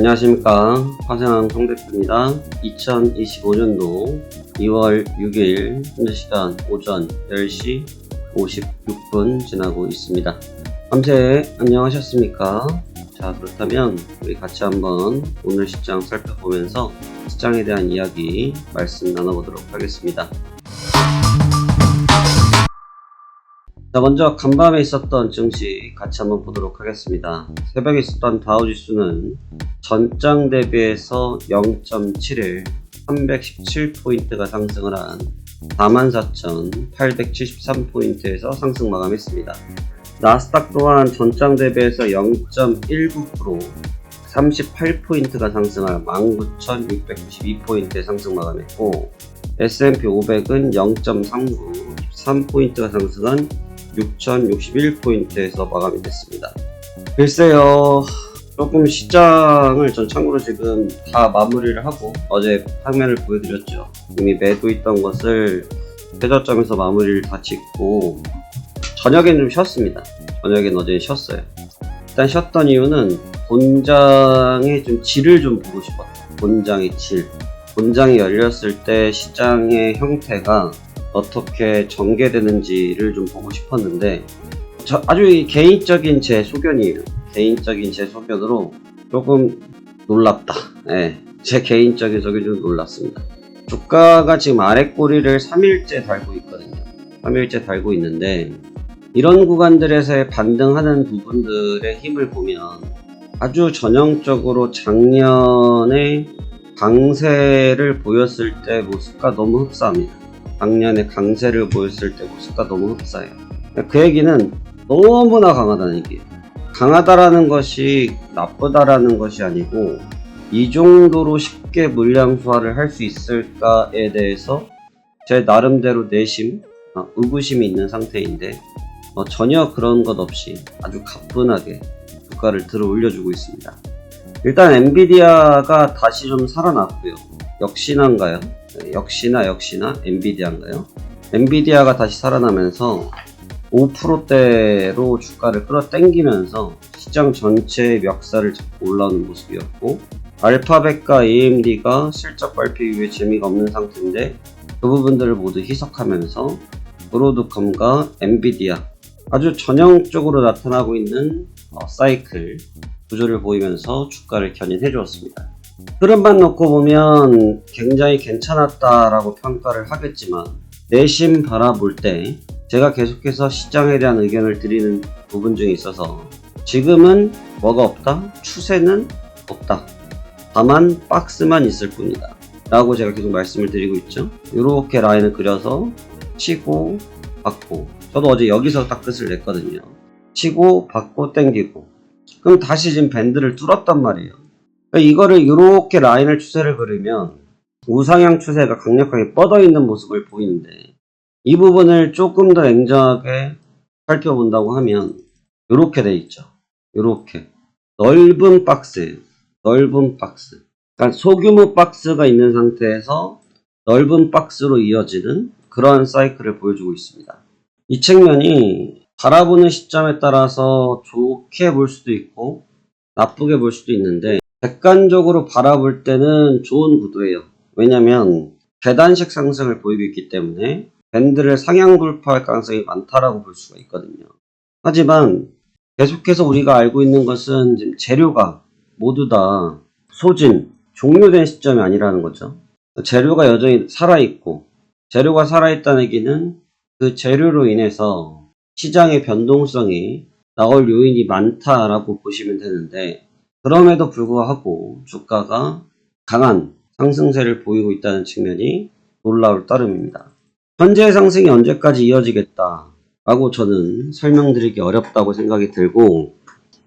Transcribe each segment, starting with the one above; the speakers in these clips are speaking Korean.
안녕하십니까, 화생왕 송대표입니다. 2025년도 2월 6일 현재 시간 오전 10시 56분 지나고 있습니다. 밤새 안녕하셨습니까? 자, 그렇다면 우리 같이 한번 오늘 시장 살펴보면서 시장에 대한 이야기 말씀 나눠보도록 하겠습니다. 자, 먼저 간밤에 있었던 증시 같이 한번 보도록 하겠습니다. 새벽에 있었던 다우지수는 전장 대비해서 0.7일 317포인트가 상승을 한 44,873포인트에서 상승 마감했습니다. 나스닥 또한 전장 대비해서 0.19% 38포인트가 상승한 19,692포인트에 상승 마감했고, S&P 500은 0.39 13포인트가 상승한 6,061포인트에서 마감이 됐습니다. 글쎄요, 조금 시장을 전 참고로 지금 다 마무리를 하고 어제 화면을 보여드렸죠. 이미 매도 있던 것을 최저점에서 마무리를 다 짓고 저녁엔 좀 쉬었습니다. 저녁엔 어제 쉬었어요. 일단 쉬었던 이유는 본장의 좀 질을 좀 보고 싶었어요. 본장의 질. 본장이 열렸을 때 시장의 형태가 어떻게 전개되는지를 좀 보고 싶었는데, 아주 개인적인 제 소견이에요. 개인적인 제 소견으로 조금 놀랍다. 제 개인적인 소견이 좀 놀랐습니다. 주가가 지금 아래 꼬리를 3일째 달고 있거든요. 3일째 달고 있는데, 이런 구간들에서의 반등하는 부분들의 힘을 보면 아주 전형적으로 작년에 강세를 보였을 때 모습과 너무 흡사합니다. 작년에 강세를 보였을 때 모습과 너무 흡사해요. 그 얘기는 너무나 강하다는 얘기예요. 강하다라는 것이 나쁘다라는 것이 아니고, 이 정도로 쉽게 물량 소화를 할 수 있을까에 대해서 제 나름대로 내심, 의구심이 있는 상태인데, 전혀 그런 것 없이 아주 가뿐하게 주가를 들어 올려주고 있습니다. 일단 엔비디아가 다시 좀 살아났고요. 역시나인가요? 역시나 엔비디아인가요? 엔비디아가 다시 살아나면서 5%대로 주가를 끌어당기면서 시장 전체의 멱살을 잡고 올라오는 모습이었고, 알파벳과 AMD가 실적 발표 이후에 재미가 없는 상태인데 그 부분들을 모두 희석하면서 브로드컴과 엔비디아 아주 전형적으로 나타나고 있는 사이클 구조를 보이면서 주가를 견인해 주었습니다. 흐름만 놓고 보면 굉장히 괜찮았다라고 평가를 하겠지만, 내심 바라볼 때 제가 계속해서 시장에 대한 의견을 드리는 부분 중에 있어서 지금은 뭐가 없다? 추세는 없다. 다만 박스만 있을 뿐이다 라고 제가 계속 말씀을 드리고 있죠. 이렇게 라인을 그려서 치고 받고, 저도 어제 여기서 딱 끝을 냈거든요. 치고 받고 땡기고, 그럼 다시 지금 밴드를 뚫었단 말이에요. 이거를 이렇게 라인을 추세를 그리면 우상향 추세가 강력하게 뻗어 있는 모습을 보이는데, 이 부분을 조금 더 냉정하게 살펴본다고 하면 이렇게 돼 있죠. 이렇게 넓은 박스예요. 넓은 박스. 그러니까 소규모 박스가 있는 상태에서 넓은 박스로 이어지는 그러한 사이클을 보여주고 있습니다. 이 측면이 바라보는 시점에 따라서 좋게 볼 수도 있고 나쁘게 볼 수도 있는데, 객관적으로 바라볼 때는 좋은 구도예요. 왜냐면 계단식 상승을 보이고 있기 때문에 밴드를 상향 돌파할 가능성이 많다라고 볼 수가 있거든요. 하지만 계속해서 우리가 알고 있는 것은 지금 재료가 모두 다 소진, 종료된 시점이 아니라는 거죠. 재료가 여전히 살아있고, 재료가 살아있다는 얘기는 그 재료로 인해서 시장의 변동성이 나올 요인이 많다라고 보시면 되는데, 그럼에도 불구하고 주가가 강한 상승세를 보이고 있다는 측면이 놀라울 따름입니다. 현재의 상승이 언제까지 이어지겠다라고 저는 설명드리기 어렵다고 생각이 들고,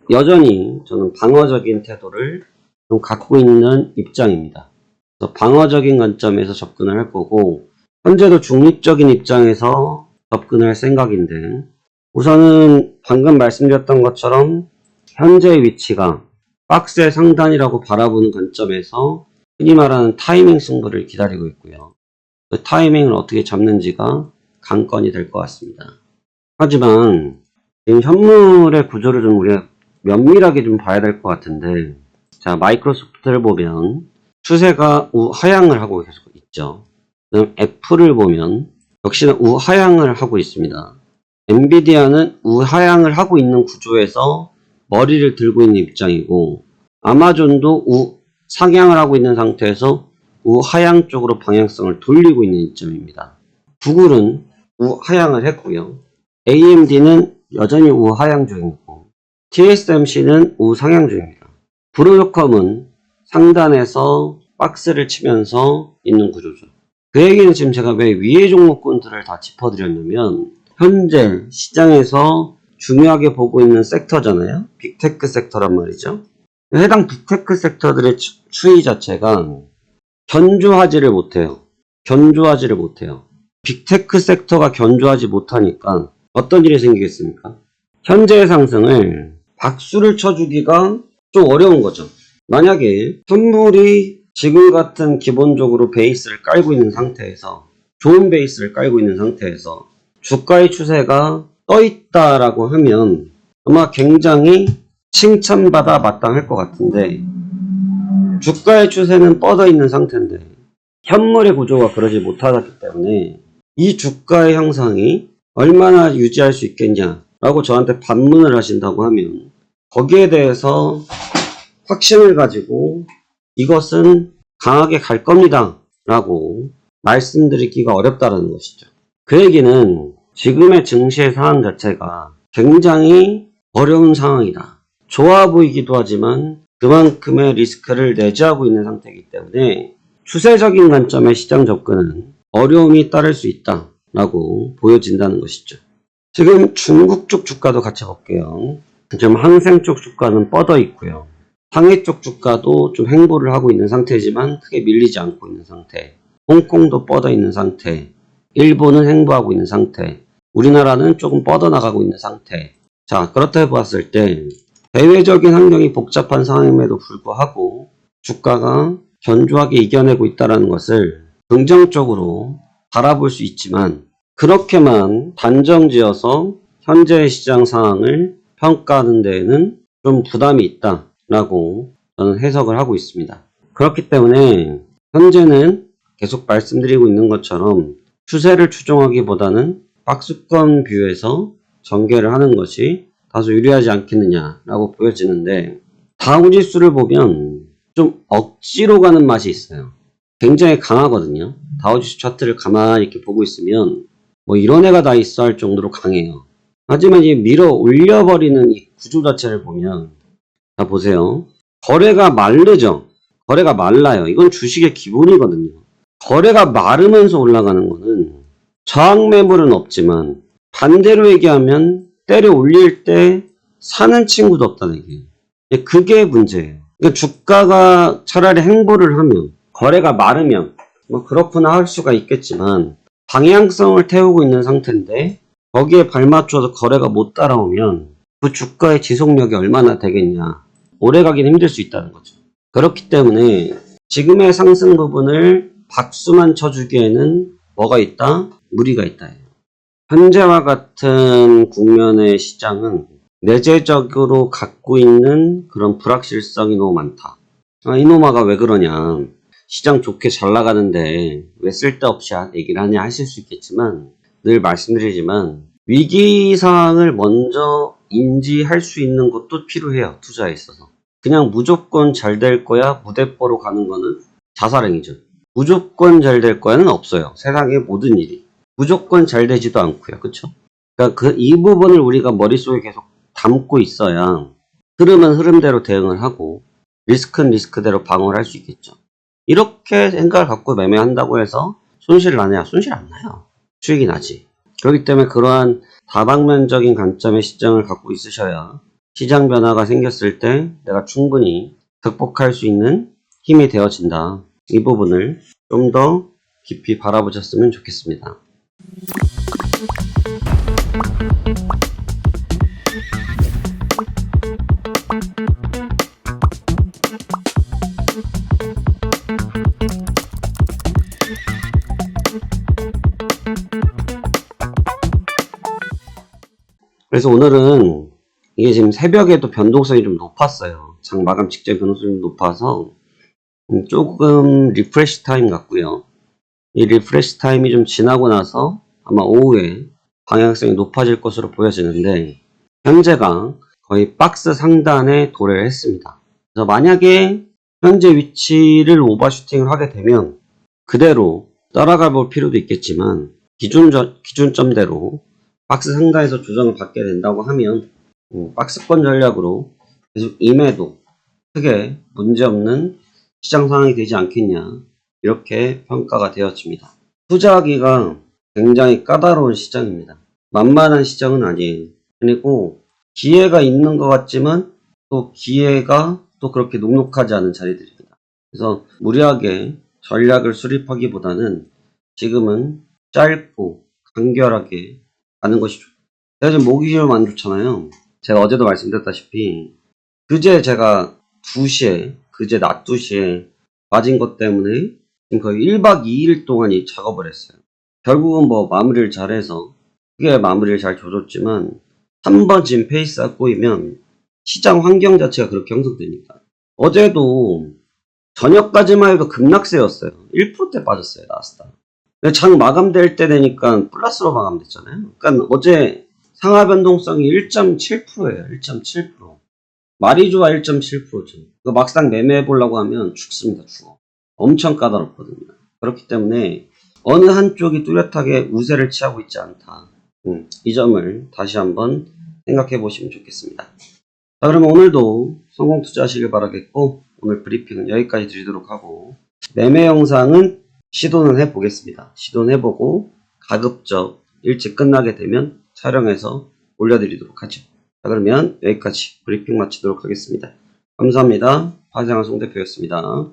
여전히 저는 방어적인 태도를 좀 갖고 있는 입장입니다. 그래서 방어적인 관점에서 접근을 할 거고, 현재도 중립적인 입장에서 접근을 할 생각인데, 우선은 방금 말씀드렸던 것처럼 현재의 위치가 박스의 상단이라고 바라보는 관점에서 흔히 말하는 타이밍 승부를 기다리고 있고요. 그 타이밍을 어떻게 잡는지가 관건이 될 것 같습니다. 하지만 지금 현물의 구조를 좀 우리가 면밀하게 좀 봐야 될 것 같은데, 자, 마이크로소프트를 보면 추세가 우하향을 하고 계속 있죠. 그다음 애플을 보면 역시나 우하향을 하고 있습니다. 엔비디아는 우하향을 하고 있는 구조에서 머리를 들고 있는 입장이고, 아마존도 우상향을 하고 있는 상태에서 우하향 쪽으로 방향성을 돌리고 있는 입장입니다. 구글은 우하향을 했고요. AMD는 여전히 우하향 중이고, TSMC는 우상향 중입니다. 브로드컴은 상단에서 박스를 치면서 있는 구조죠. 그 얘기는 지금 제가 왜 위의 종목군들을 다 짚어드렸냐면, 현재 시장에서 중요하게 보고 있는 섹터잖아요. 빅테크 섹터란 말이죠. 해당 빅테크 섹터들의 추이 자체가 견조하지를 못해요. 빅테크 섹터가 견조하지 못하니까 어떤 일이 생기겠습니까? 현재의 상승을 박수를 쳐주기가 좀 어려운 거죠. 만약에 선물이 지금 같은 기본적으로 베이스를 깔고 있는 상태에서, 좋은 베이스를 깔고 있는 상태에서 주가의 추세가 떠있다라고 하면 아마 굉장히 칭찬받아 마땅할 것 같은데, 주가의 추세는 뻗어 있는 상태인데 현물의 구조가 그러지 못하기 때문에 이 주가의 형상이 얼마나 유지할 수 있겠냐라고 저한테 반문을 하신다고 하면, 거기에 대해서 확신을 가지고 이것은 강하게 갈 겁니다 라고 말씀드리기가 어렵다는 것이죠. 그 얘기는 지금의 증시의 상황 자체가 굉장히 어려운 상황이다. 좋아 보이기도 하지만 그만큼의 리스크를 내재하고 있는 상태이기 때문에 추세적인 관점의 시장 접근은 어려움이 따를 수 있다 라고 보여진다는 것이죠. 지금 중국 쪽 주가도 같이 볼게요. 지금 항생 쪽 주가는 뻗어 있고요. 상해 쪽 주가도 좀 횡보를 하고 있는 상태지만 크게 밀리지 않고 있는 상태. 홍콩도 뻗어 있는 상태. 일본은 횡보하고 있는 상태. 우리나라는 조금 뻗어나가고 있는 상태. 자, 그렇다 해보았을 때 대외적인 환경이 복잡한 상황임에도 불구하고 주가가 견조하게 이겨내고 있다는 것을 긍정적으로 바라볼 수 있지만, 그렇게만 단정지어서 현재의 시장 상황을 평가하는 데에는 좀 부담이 있다라고 저는 해석을 하고 있습니다. 그렇기 때문에 현재는 계속 말씀드리고 있는 것처럼 추세를 추종하기보다는 박스권 뷰에서 전개를 하는 것이 다소 유리하지 않겠느냐라고 보여지는데, 다우지수를 보면 좀 억지로 가는 맛이 있어요. 굉장히 강하거든요. 다우지수 차트를 가만히 이렇게 보고 있으면 뭐 이런 애가 다 있어 할 정도로 강해요. 하지만 이 밀어 올려버리는 이 구조 자체를 보면, 자 보세요. 거래가 마르죠. 거래가 말라요. 이건 주식의 기본이거든요. 거래가 마르면서 올라가는 거는 저항 매물은 없지만, 반대로 얘기하면 때려 올릴 때 사는 친구도 없다는 얘기예요. 그게 문제예요. 그러니까 주가가 차라리 횡보를 하면, 거래가 마르면 뭐 그렇구나 할 수가 있겠지만, 방향성을 태우고 있는 상태인데 거기에 발맞춰서 거래가 못 따라오면 그 주가의 지속력이 얼마나 되겠냐. 오래 가긴 힘들 수 있다는 거죠. 그렇기 때문에 지금의 상승 부분을 박수만 쳐주기에는 뭐가 있다? 무리가 있다. 현재와 같은 국면의 시장은 내재적으로 갖고 있는 그런 불확실성이 너무 많다. 이놈아가 왜 그러냐. 시장 좋게 잘 나가는데 왜 쓸데없이 얘기를 하냐 하실 수 있겠지만, 늘 말씀드리지만 위기 상황을 먼저 인지할 수 있는 것도 필요해요. 투자에 있어서. 그냥 무조건 잘 될 거야 무대뽀로 가는 거는 자살행위죠. 무조건 잘 될 거야는 없어요. 세상의 모든 일이 무조건 잘 되지도 않고요. 그쵸? 그러니까 이 부분을 우리가 머릿속에 계속 담고 있어야 흐름은 흐름대로 대응을 하고 리스크는 리스크대로 방어를 할 수 있겠죠. 이렇게 생각을 갖고 매매한다고 해서 손실을 나냐? 손실 안 나요. 수익이 나지. 그렇기 때문에 그러한 다방면적인 관점의 시장을 갖고 있으셔야 시장 변화가 생겼을 때 내가 충분히 극복할 수 있는 힘이 되어진다. 이 부분을 좀 더 깊이 바라보셨으면 좋겠습니다. 그래서 오늘은 이게 지금 새벽에도 변동성이 좀 높았어요. 장 마감 직전 변동성이 높아서 조금 리프레시 타임 같고요. 이 리프레시 타임이 좀 지나고 나서 아마 오후에 방향성이 높아질 것으로 보여지는데 현재가 거의 박스 상단에 도래를 했습니다. 그래서 만약에 현재 위치를 오버슈팅을 하게 되면 그대로 따라가 볼 필요도 있겠지만 기준점대로 박스 상단에서 조정을 받게 된다고 하면 박스권 전략으로 계속 임해도 크게 문제없는 시장 상황이 되지 않겠냐 이렇게 평가가 되어집니다. 투자하기가 굉장히 까다로운 시장입니다. 만만한 시장은 아니에요. 그리고 기회가 있는 것 같지만 또 기회가 또 그렇게 녹록하지 않은 자리들입니다. 그래서 무리하게 전략을 수립하기보다는 지금은 짧고 간결하게 가는 것이 좋아요. 제가 지금 모기가 좀 안 좋잖아요. 제가 어제도 말씀드렸다시피 그제 제가 2시에 그제 낮 2시에 빠진 것 때문에 지금 거의 1박 2일 동안 작업을 했어요. 결국은 뭐 마무리를 잘해서 크게 마무리를 잘 줘줬지만 한 번 지금 페이스가 꼬이면 시장 환경 자체가 그렇게 형성되니까 어제도 저녁까지만 해도 급락세였어요. 1%대 빠졌어요. 나스닥. 장 마감될 때 되니까 플러스로 마감됐잖아요. 그러니까 어제 상하 변동성이 1.7%예요. 1.7%. 말이 좋아 1.7%죠. 막상 매매해 보려고 하면 죽습니다. 죽어. 엄청 까다롭거든요. 그렇기 때문에 어느 한쪽이 뚜렷하게 우세를 취하고 있지 않다. 이 점을 다시 한번 생각해 보시면 좋겠습니다. 자, 그러면 오늘도 성공 투자하시길 바라겠고 오늘 브리핑은 여기까지 드리도록 하고 매매 영상은 시도는 해보겠습니다. 시도는 해보고 가급적 일찍 끝나게 되면 촬영해서 올려드리도록 하죠. 자, 그러면 여기까지 브리핑 마치도록 하겠습니다. 감사합니다. 파생한 송 대표였습니다.